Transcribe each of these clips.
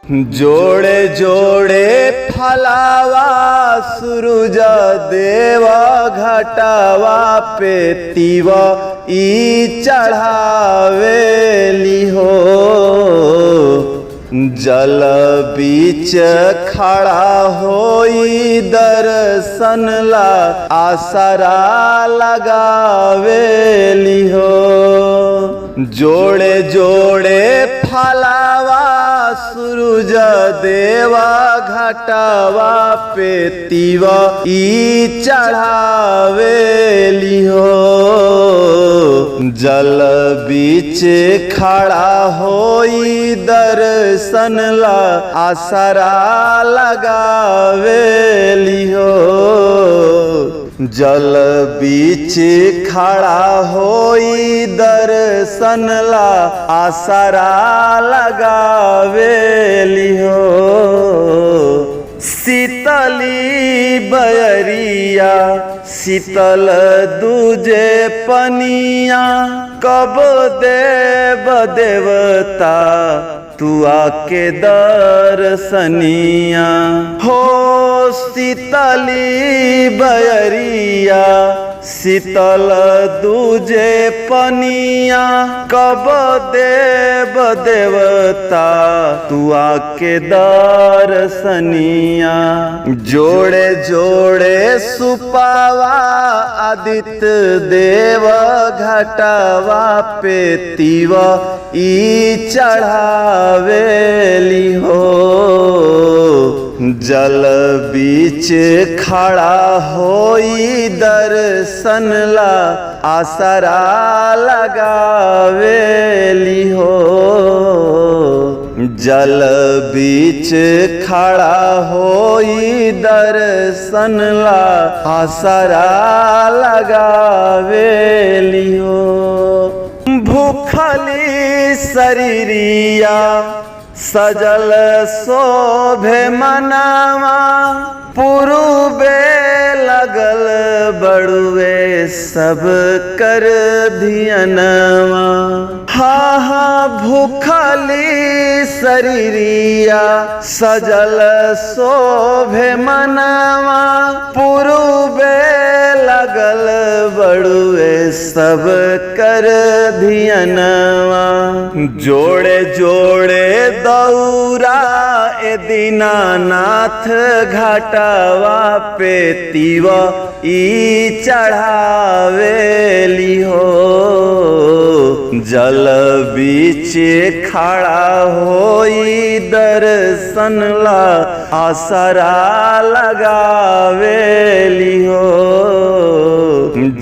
जोड़े जोड़े फलावा सूरज देवा घटावा पे तीवा ई चढ़ावेली हो। जल बीच खड़ा होई दर्शन ला आसरा लगावेली हो। जोड़े जोड़े फलावा सूरज देवा घटावा पे तीवा ई चढ़ावेली हो। जल बीच खड़ा होई दर्शन ला आसरा लगावेली हो। जल बीच खड़ा होई दर्शन ला आसरा लगावेली हो। शीतली बयरिया शीतल दूजे पनिया कब देव देवता तू आके दर्शनिया हो। शीतली बयरिया शीतल दूजे पनिया कब देव देवता तू आके दर्शनिया। जोड़े जोड़े सुपावा आदित्य देव घटावा पे तीवा ई चढ़ावेली हो। जल बीच खड़ा होई दर्शन ला आसरा लगावेली हो। जल बीच खड़ा होई दर्शन ला आसरा लगावेली हो। भूखली शरीरिया सजल शोभे मनावा पुरुबे लगल बड़ुए सब कर धियनवा। हा हा भूखली शरीरिया सजल शोभे मनावा पुरुबे लगल बड़ुए सब कर धियनवा। जोड़े जोड़े दौरा ए दीनानाथ घाटावा पे तीवा ई चढ़ावेली हो। जल बीच खड़ा होई दर्शन ला आसरा लगावेली हो।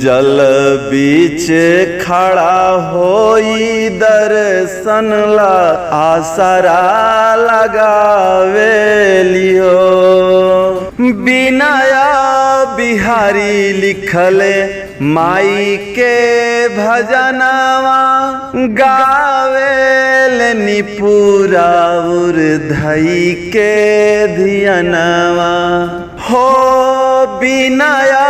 जल बीच खड़ा होई दर्शन ला आसरा लगावेली हो। बिनया बिहारी लिखले माई के भजनवा गावेल निपुरा उर्धई के धियनवा हो। बिनया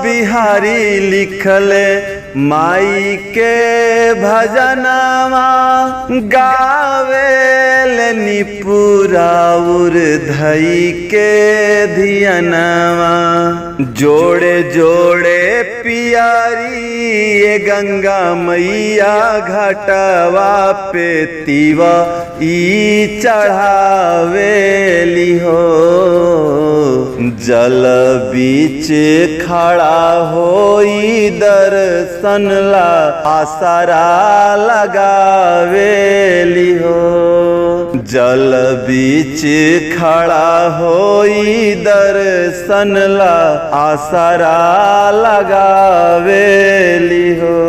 बिहारी लिखले माई के भजनवा गावेल निपुरा उर्धई के धियनवा। जोड़े जोड़े पियारी ये गंगा मैया घाटवा पे तीवा ई चढ़ावेली हो। जल बीच खड़ा होई दर्शन ला आसरा लगावेली हो। जल बीच खड़ा होई दर्शन ला आसरा लगावेली हो।